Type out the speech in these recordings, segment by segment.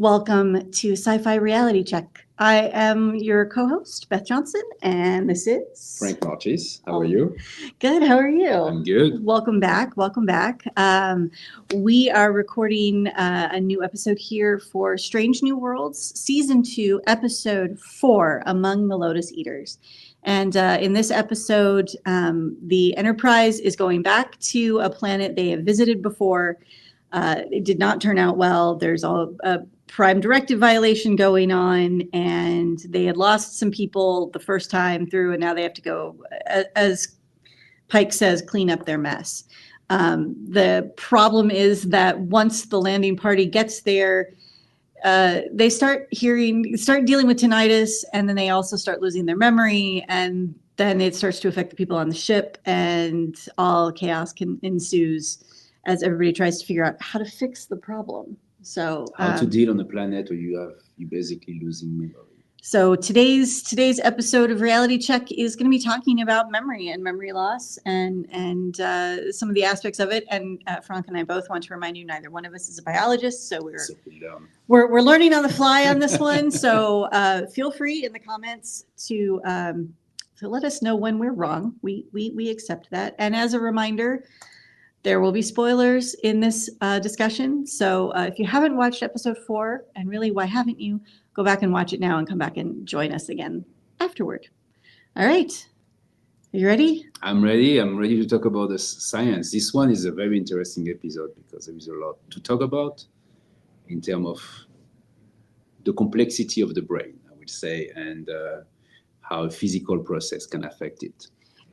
Welcome to Sci-Fi Reality Check. I am your co-host, Beth Johnson, and this is Franck Marchis. How are you? Good. How are you? I'm good. Welcome back. Welcome back. We are recording a new episode here for Strange New Worlds, Season 2, Episode 4, Among the Lotus Eaters. And in this episode, the Enterprise is going back to a planet they have visited before. It did not turn out well. There's a Prime Directive violation going on, and they had lost some people the first time through, and now they have to go, as Pike says, clean up their mess. The problem is that once the landing party gets there, they start dealing with tinnitus, and then they also start losing their memory, and then it starts to affect the people on the ship, and all chaos ensues as everybody tries to figure out how to fix the problem. So how to deal on a planet where you basically losing memory. So today's episode of Reality Check is going to be talking about memory and memory loss and some of the aspects of it. And Franck and I both want to remind you, neither one of us is a biologist, so we're learning on the fly on this one. So feel free in the comments to let us know when we're wrong. We accept that. And as a reminder, there will be spoilers in this discussion. So if you haven't watched episode 4, and really, why haven't you? Go back and watch it now and come back and join us again afterward. All right. Are you ready? I'm ready. I'm ready to talk about the science. This one is a very interesting episode because there is a lot to talk about in terms of the complexity of the brain, I would say, and how a physical process can affect it.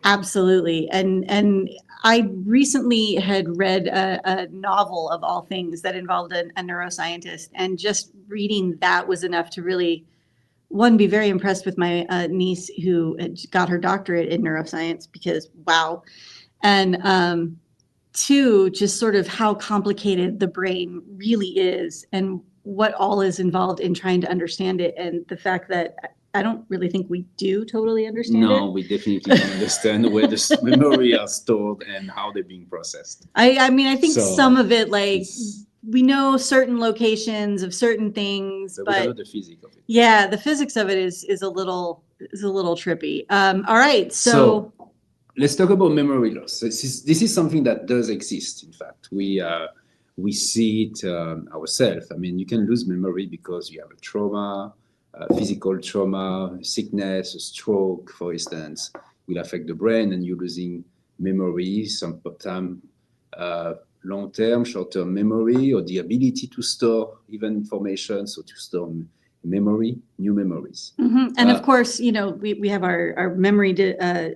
Absolutely. And I recently had read a novel of all things that involved a neuroscientist, and just reading that was enough to really, one, be very impressed with my niece who had got her doctorate in neuroscience, because wow. And two, just sort of how complicated the brain really is and what all is involved in trying to understand it, and the fact that I don't really think we do totally understand it. No, we definitely don't understand where the memory are stored and how they're being processed. I mean, I think some of it, like, we know certain locations of certain things, but we don't know the physics of it. Yeah, the physics of it is a little trippy. All right, so let's talk about memory loss. This is something that does exist. In fact, we see it ourselves. I mean, you can lose memory because you have a trauma. Physical trauma, sickness, a stroke, for instance, will affect the brain, and you're losing memory, sometimes long-term, short-term memory, or the ability to store even information, so to store memory, new memories. Mm-hmm. And of course, we have our memory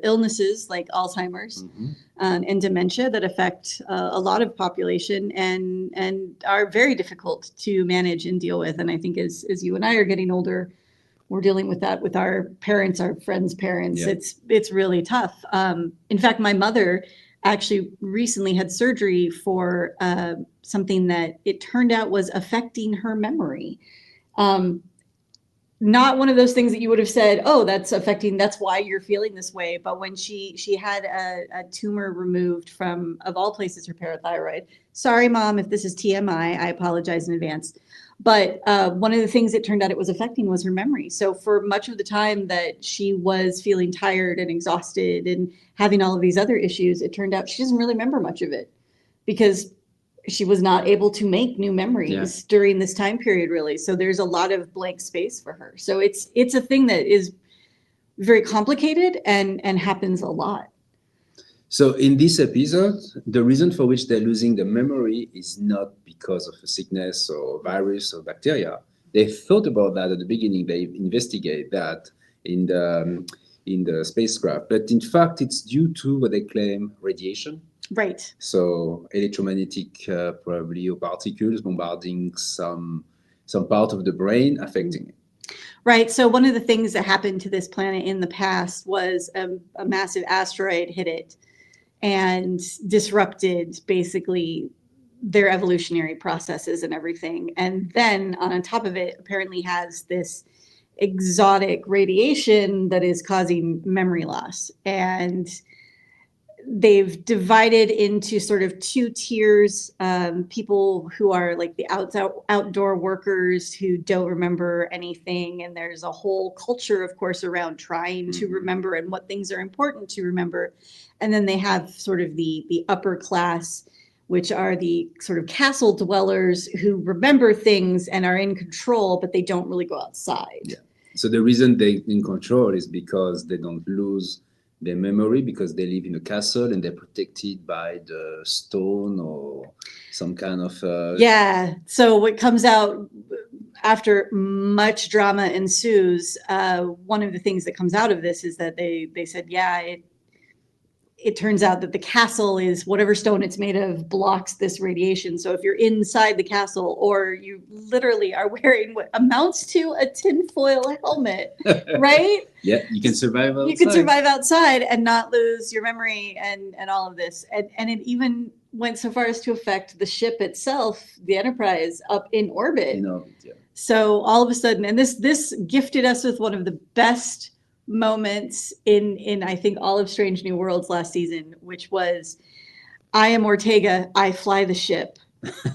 illnesses like Alzheimer's and dementia that affect a lot of population and are very difficult to manage and deal with. And I think as you and I are getting older, we're dealing with that with our parents, our friends' parents. Yeah. It's really tough. In fact, my mother actually recently had surgery for something that it turned out was affecting her memory. Not one of those things that you would have said, oh, that's why you're feeling this way. But when she had a tumor removed from, of all places, her parathyroid. Sorry, Mom, if this is TMI, I apologize in advance. But one of the things it turned out it was affecting was her memory. So for much of the time that she was feeling tired and exhausted and having all of these other issues, it turned out she doesn't really remember much of it because she was not able to make new memories during this time period, really. So there's a lot of blank space for her. So it's a thing that is very complicated and happens a lot. So in this episode, the reason for which they're losing the memory is not because of a sickness or virus or bacteria. They thought about that at the beginning. They investigate that in the spacecraft. But in fact, it's due to what they claim radiation. Right. So electromagnetic probably or particles bombarding some part of the brain, affecting it. Right. So one of the things that happened to this planet in the past was a massive asteroid hit it and disrupted basically their evolutionary processes and everything. And then on top of it, apparently has this exotic radiation that is causing memory loss. And they've divided into sort of two tiers, people who are like the outdoor workers who don't remember anything. And there's a whole culture, of course, around trying to remember and what things are important to remember. And then they have sort of the upper class, which are the sort of castle dwellers who remember things and are in control, but they don't really go outside. Yeah. So the reason they're in control is because they don't lose their memory, because they live in a castle and they're protected by the stone or some kind of Yeah. So what comes out after much drama ensues, one of the things that comes out of this is that they said, yeah, it turns out that the castle is whatever stone it's made of blocks this radiation. So if you're inside the castle, or you literally are wearing what amounts to a tinfoil helmet, right? Yeah, you can survive outside. You can survive outside and not lose your memory and all of this. And it even went so far as to affect the ship itself, the Enterprise, up in orbit. In orbit, yeah. So all of a sudden, and this gifted us with one of the best moments in I think all of Strange New Worlds last season, which was, I am Ortega, I fly the ship.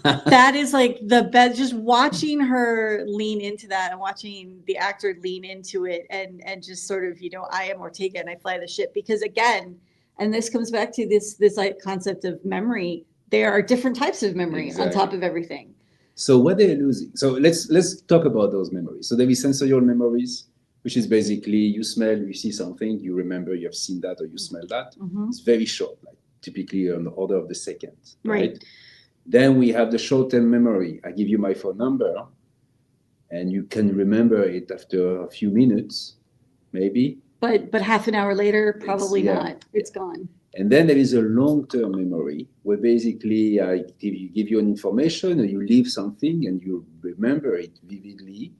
That is like the best, just watching her lean into that and watching the actor lean into it and just sort of, I am Ortega and I fly the ship. Because again, and this comes back to this like concept of memory, there are different types of memory on top of everything. So what they're losing, so let's talk about those memories. So there is sensorial memories, which is basically you smell, you see something, you remember you have seen that or you smell that. It's very short, like typically on the order of the second, right? Then we have the short-term memory. I give you my phone number and you can remember it after a few minutes, maybe. But half an hour later, probably not. It's gone. And then there is a long-term memory where basically I give you an information or you leave something and you remember it vividly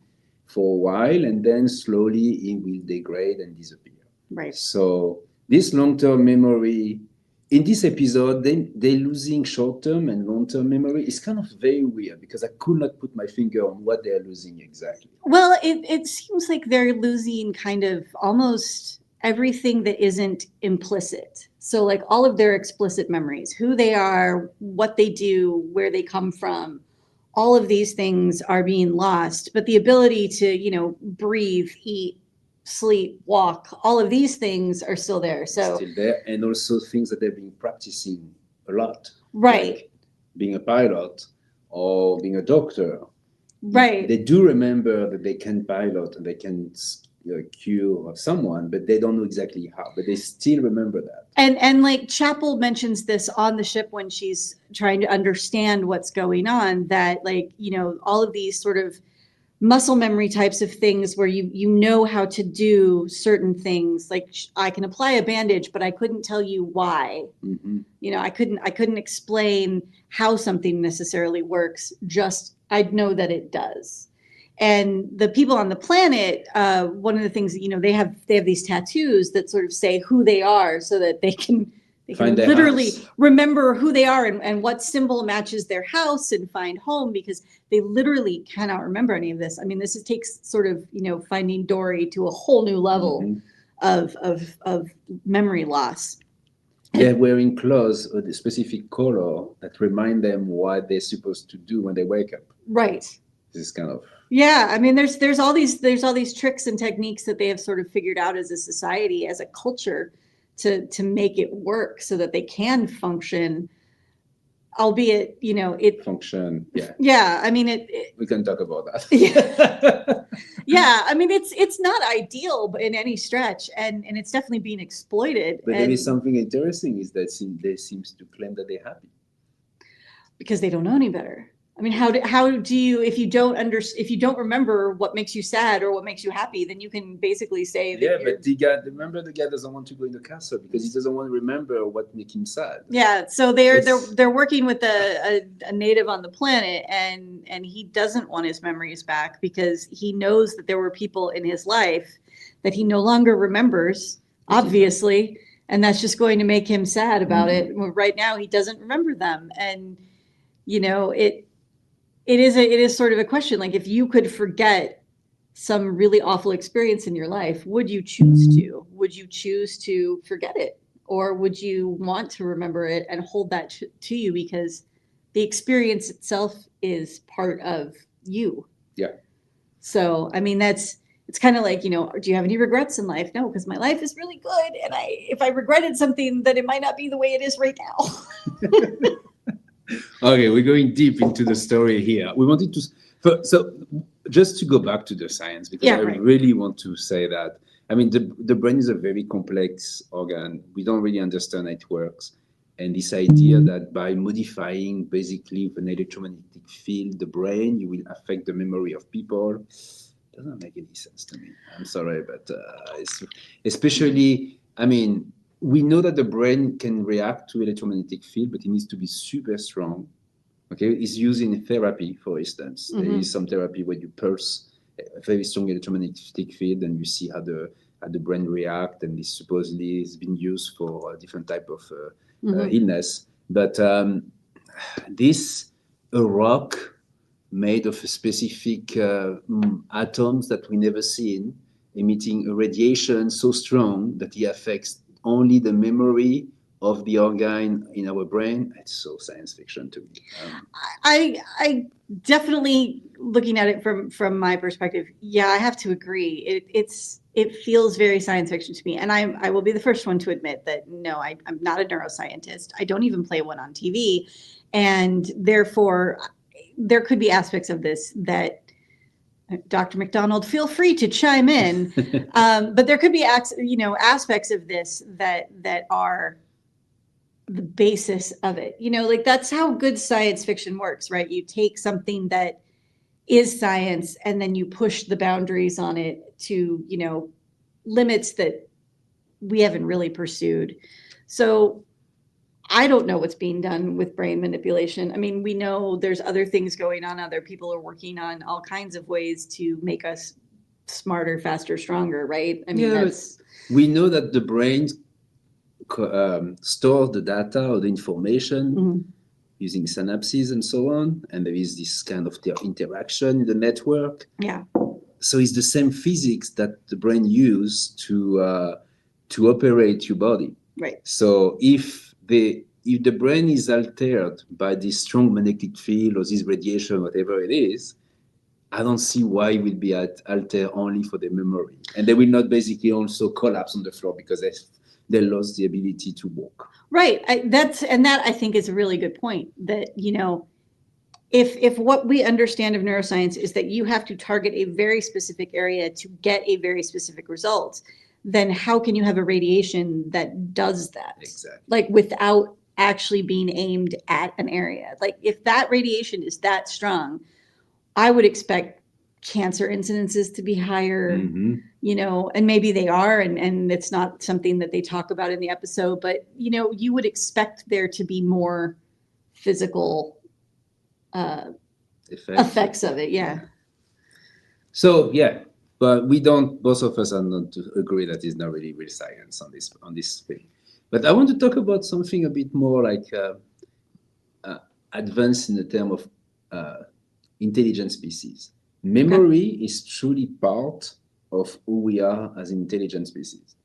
for a while, and then slowly it will degrade and disappear. Right. So this long-term memory, in this episode, they're losing short-term and long-term memory. It's kind of very weird because I could not put my finger on what they're losing exactly. Well, it seems like they're losing kind of almost everything that isn't implicit. So like all of their explicit memories, who they are, what they do, where they come from, all of these things are being lost. But the ability to, breathe, eat, sleep, walk, all of these things are still there. So still there, and also things that they've been practicing a lot. Right. Like being a pilot or being a doctor. Right. They do remember that they can pilot and they can cure someone, but they don't know exactly how, but they still remember that. And like Chapel mentions this on the ship when she's trying to understand what's going on, that like, all of these sort of muscle memory types of things where you know how to do certain things. Like I can apply a bandage, but I couldn't tell you why. I couldn't explain how something necessarily works. Just I'd know that it does. And the people on the planet, one of the things that, they have these tattoos that sort of say who they are, so that they can literally remember who they are and what symbol matches their house and find home, because they literally cannot remember any of this. I mean, this takes sort of, finding Dory to a whole new level of memory loss. They're wearing clothes of a specific color that remind them what they're supposed to do when they wake up. Right. This is kind of... Yeah, I mean, there's all these tricks and techniques that they have sort of figured out as a society, as a culture, to make it work so that they can function, albeit, it function. Yeah. Yeah, I mean, we can talk about that. Yeah, I mean, it's not ideal in any stretch, and it's definitely being exploited. But there is something interesting is that they seems to claim that they're happy because they don't know any better. I mean, how do you, if you don't remember what makes you sad or what makes you happy, then you can basically say that. Yeah, but the guy doesn't want to go in the castle because he doesn't want to remember what makes him sad. Yeah, so they're working with a native on the planet, and he doesn't want his memories back because he knows that there were people in his life that he no longer remembers, obviously, and that's just going to make him sad about it. Right now, he doesn't remember them, and it is sort of a question, like if you could forget some really awful experience in your life, would you choose to? Would you choose to forget it? or would you want to remember it and hold that to you because the experience itself is part of you? Yeah. So, I mean, it's kind of like, do you have any regrets in life? No, because my life is really good. And if I regretted something, then it might not be the way it is right now. Okay, we're going deep into the story here. We wanted to, so just to go back to the science, because I Right. really want to say that, I mean, the brain is a very complex organ. We don't really understand how it works. And this idea that by modifying basically an electromagnetic field, the brain, you will affect the memory of people, doesn't make any sense to me. I'm sorry, but especially, I mean, we know that the brain can react to electromagnetic field, but it needs to be super strong. Okay, it's used in therapy, for instance. There is some therapy where you pulse a very strong electromagnetic field, and you see how the brain react, and this supposedly has been used for a different type of illness. But this a rock made of a specific atoms that we never seen, emitting a radiation so strong that it affects only the memory of the organ in our brain. It's so science fiction to me. I definitely, looking at it from my perspective, yeah, I have to agree. It feels very science fiction to me, and I will be the first one to admit that no, I'm not a neuroscientist. I don't even play one on TV, and therefore there could be aspects of this that Dr. McDonald, feel free to chime in, but there could be aspects of this that are the basis of it. Like that's how good science fiction works, right? You take something that is science and then you push the boundaries on it to, limits that we haven't really pursued. So I don't know what's being done with brain manipulation. I mean, we know there's other things going on. Other people are working on all kinds of ways to make us smarter, faster, stronger, right? I mean, Yeah, that's we know that the brain stores the data or the information using synapses and so on, and there is this kind of interaction in the network. yeah. So it's the same physics that the brain uses to operate your body. Right. So if the brain is altered by this strong magnetic field or this radiation, whatever it is, I don't see why it will be altered only for the memory, and they will not basically also collapse on the floor because they lost the ability to walk. Right. That I think is a really good point. That if what we understand of neuroscience is that you have to target a very specific area to get a very specific result, then how can you have a radiation that does that? Exactly. Like without actually being aimed at an area. Like if that radiation is that strong, I would expect cancer incidences to be higher, and maybe they are, and it's not something that they talk about in the episode, but you would expect there to be more physical effects of it. Yeah. So yeah, but we don't. Both of us are not to agree that it's not really real science on this thing. But I want to talk about something a bit more like advanced in the term of intelligent species. Memory is truly part of who we are as intelligent species.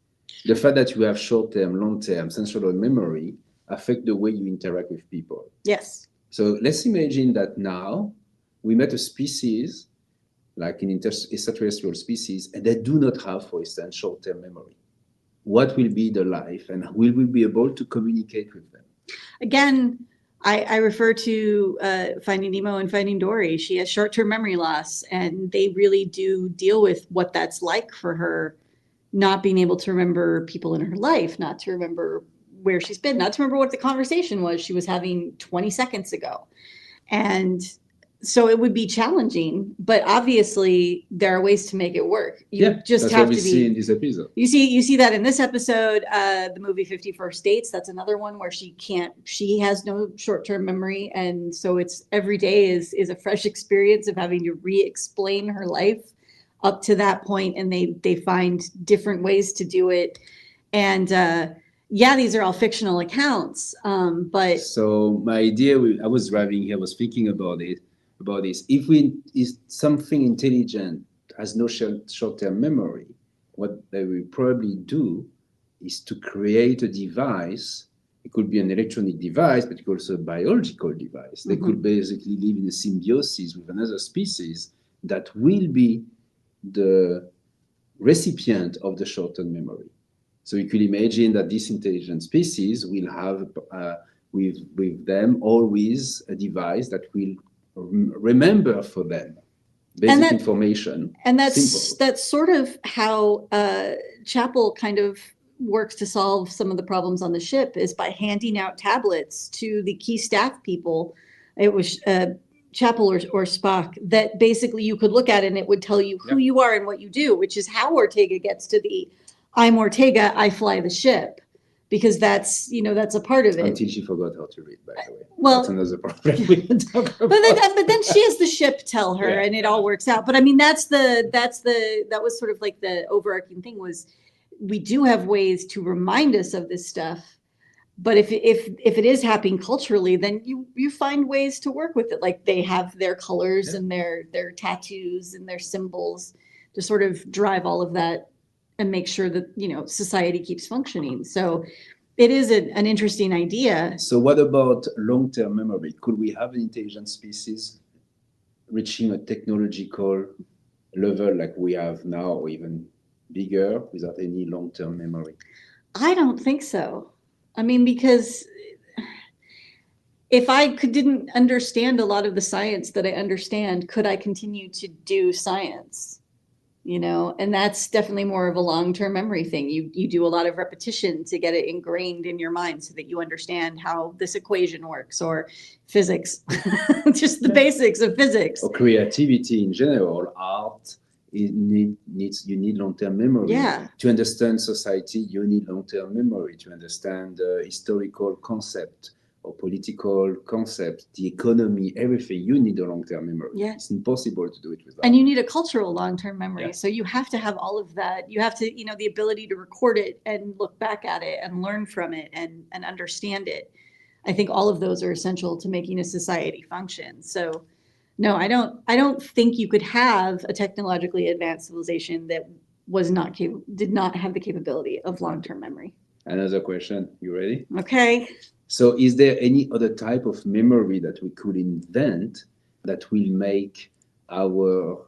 The fact that you have short-term, long-term sensory memory affect the way you interact with people. Yes. So let's imagine that now we met a species like an extraterrestrial species, and they do not have, for instance, short-term memory. What will be the life, and will we be able to communicate with them? Again, I refer to Finding Nemo and Finding Dory. She has short-term memory loss, and they really do deal with what that's like for her, not being able to remember people in her life, not to remember where she's been, not to remember what the conversation was she was having 20 seconds ago. And so it would be challenging, but obviously there are ways to make it work. You just that's have what we to see be in this episode. You see that in this episode, the movie 50 First Dates. That's another one where she has no short-term memory. And so it's every day is a fresh experience of having to re-explain her life up to that point. And they find different ways to do it. And yeah, these are all fictional accounts. But so my idea, I was driving here, I was thinking about this. If is something intelligent has no short-term memory, what they will probably do is to create a device. It could be an electronic device, but it could also a biological device. They could basically live in a symbiosis with another species that will be the recipient of the short-term memory. So you could imagine that this intelligent species will have with them always a device that will remember for them basic information. And that's sort of how Chapel kind of works to solve some of the problems on the ship, is by handing out tablets to the key staff people. It was Chapel or Spock, that basically you could look at it and it would tell you who you are and what you do, which is how Ortega gets to the I'm Ortega, I fly the ship, because that's a part of it. Until she forgot how to read, by the way. Well, that's another problem we can talk about. But then she has the ship tell her, and it all works out. But I mean, that was sort of like the overarching thing, was we do have ways to remind us of this stuff. But if it is happening culturally, then you find ways to work with it. Like they have their colors and their tattoos and their symbols to sort of drive all of that and make sure that society keeps functioning. So it is an interesting idea. So what about long-term memory? Could we have an intelligent species reaching a technological level like we have now, or even bigger, without any long-term memory? I don't think so. I mean, because if I didn't understand a lot of the science that I understand, could I continue to do science? And that's definitely more of a long-term memory thing. You do a lot of repetition to get it ingrained in your mind so that you understand how this equation works, or physics, just the basics of physics. Or creativity in general, art. You need long-term memory. Yeah. To understand society, you need long-term memory. To understand historical concept or political concept, the economy, everything, you need a long-term memory. Yeah. It's impossible to do it without. And you need a cultural long-term memory. Yeah. So you have to have all of that. You have to, the ability to record it and look back at it and learn from it and understand it. I think all of those are essential to making a society function. So no, I don't think you could have a technologically advanced civilization that did not have the capability of long-term memory. Another question. You ready? Okay. So is there any other type of memory that we could invent that will make our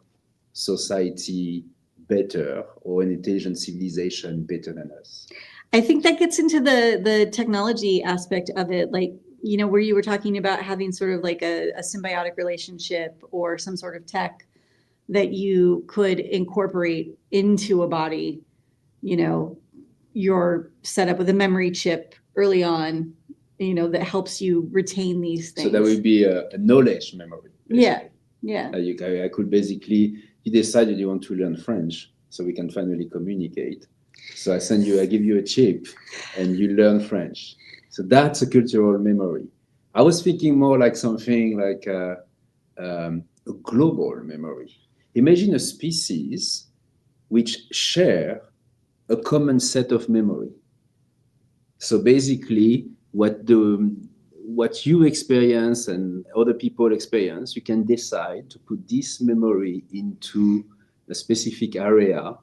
society better, or an intelligent civilization better than us? I think that gets into the technology aspect of it, like, where you were talking about having sort of like a symbiotic relationship or some sort of tech that you could incorporate into a body. You're set up with a memory chip early on, that helps you retain these things. So that would be a knowledge memory. Basically. Yeah. I could basically, you decided you want to learn French, so we can finally communicate. So I give you a chip, and you learn French. So that's a cultural memory. I was thinking more like something like a global memory. Imagine a species which share a common set of memory. So basically, what you experience and other people experience, you can decide to put this memory into a specific area.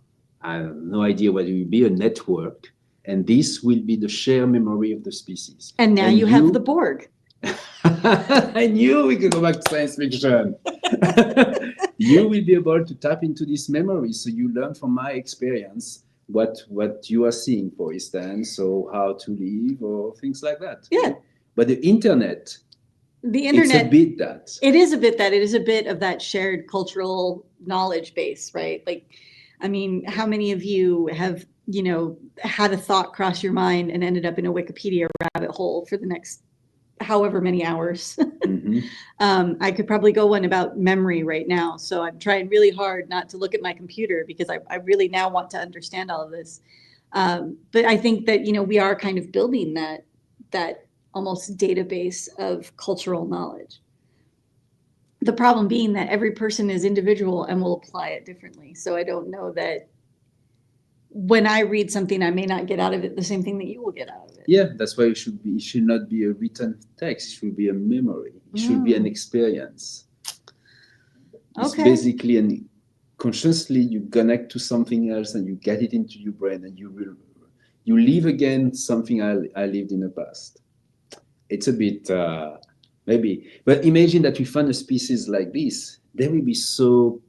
I have no idea what it will be, a network, and this will be the shared memory of the species. And now you have the Borg. I knew we could go back to science fiction. You will be able to tap into this memory, so you learn from my experience what you are seeing, for instance, so how to live or things like that. Yeah. But the internet, it's a bit that. It is a bit that. It is a bit of that shared cultural knowledge base, right? Like, I mean, how many of you have, had a thought cross your mind and ended up in a Wikipedia rabbit hole for the next however many hours? Mm-hmm. I could probably go one about memory right now. So I'm trying really hard not to look at my computer, because I really now want to understand all of this. But I think that, we are kind of building that almost database of cultural knowledge. The problem being that every person is individual and will apply it differently. So I don't know that when I read something, I may not get out of it the same thing that you will get out of it. Yeah, that's why it should not be a written text. It should be a memory. It should be an experience. It's basically consciously you connect to something else and you get it into your brain, and you live again something I lived in the past. It's a bit maybe, but imagine that we find a species like this. They will be so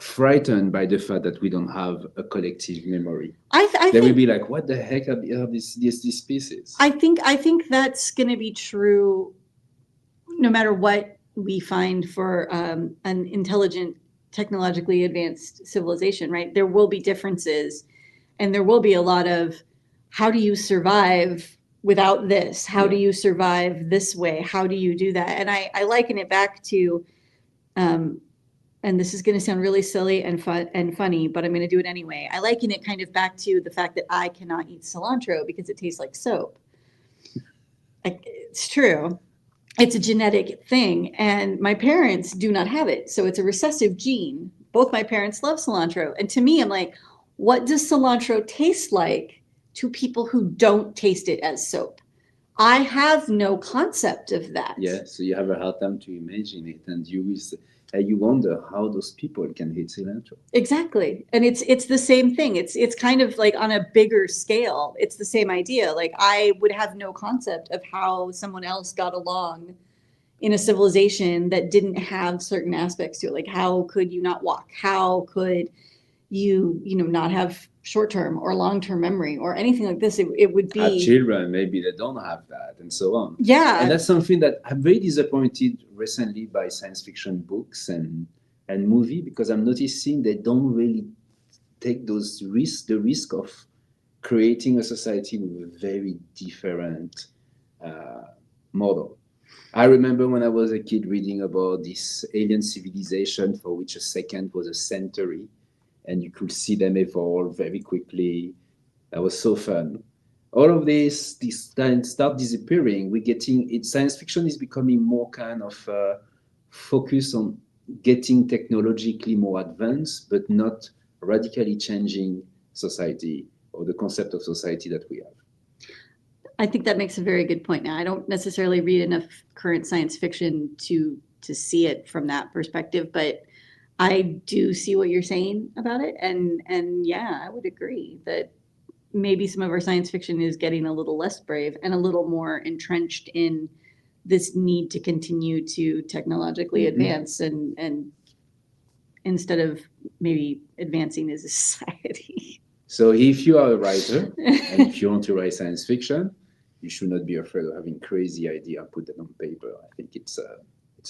frightened by the fact that we don't have a collective memory. I They will think be like, "What the heck are these species?" I think that's going to be true no matter what we find for an intelligent, technologically advanced civilization, right? There will be differences, and there will be a lot of how do you survive without this? How do Yeah. you survive this way? How do you do that? And I liken it back to, and this is going to sound really silly and fun and funny, but I'm going to do it anyway. I liken it kind of back to the fact that I cannot eat cilantro because it tastes like soap. It's true. It's a genetic thing, and my parents do not have it, so it's a recessive gene. Both my parents love cilantro, and to me, I'm like, what does cilantro taste like to people who don't taste it as soap? I have no concept of that. Yeah, so you have a hard time to imagine it, and you wonder how those people can hit cilantro. Exactly. And it's the same thing. It's kind of like on a bigger scale. It's the same idea. Like I would have no concept of how someone else got along in a civilization that didn't have certain aspects to it. Like how could you not walk? How could you know, not have short-term or long-term memory or anything like this? It would Have be, children, maybe they don't have that, and so on. And yeah, that's something that I'm very disappointed recently by science fiction books and movie, because I'm noticing they don't really take those risks, the risk of creating a society with a very different uh, model. I remember when I was a kid reading about this alien civilization for which a second was a century, and you could see them evolve very quickly. That was so fun. All of this then start disappearing. We're getting it. Science fiction is becoming more kind of focused on getting technologically more advanced, but not radically changing society or the concept of society that we have. I think that makes a very good point. Now, I don't necessarily read enough current science fiction to see it from that perspective, but I do see what you're saying about it, and yeah, I would agree that maybe some of our science fiction is getting a little less brave and a little more entrenched in this need to continue to technologically advance and instead of maybe advancing as a society. So if you are a writer and if you want to write science fiction, you should not be afraid of having crazy idea and put that on paper. I think it's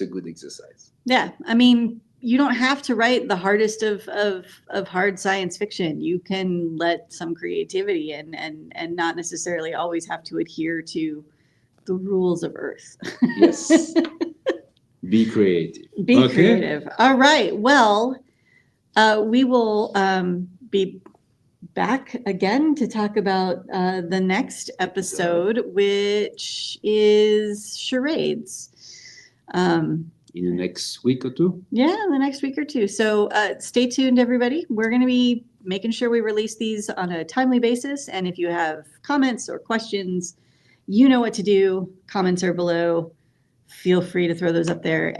a good exercise. Yeah, I mean, you don't have to write the hardest of hard science fiction. You can let some creativity in and not necessarily always have to adhere to the rules of Earth. Yes. Be creative. Be Okay. creative. All right. Well, we will be back again to talk about the next episode, which is charades. In the next week or two. Yeah, the next week or two. So stay tuned, everybody. We're going to be making sure we release these on a timely basis. And if you have comments or questions, you know what to do. Comments are below. Feel free to throw those up there.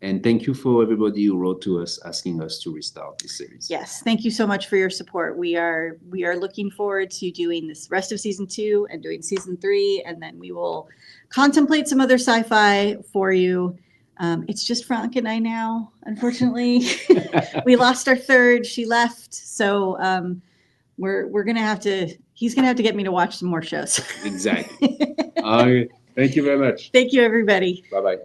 And thank you for everybody who wrote to us asking us to restart this series. Yes, thank you so much for your support. We are looking forward to doing this rest of season 2 and doing season 3, and then we will contemplate some other sci-fi for you. It's just Franck and I now, unfortunately. We lost our third. She left, so we're gonna have to. He's gonna have to get me to watch some more shows. Exactly. All right. Thank you very much. Thank you, everybody. Bye bye.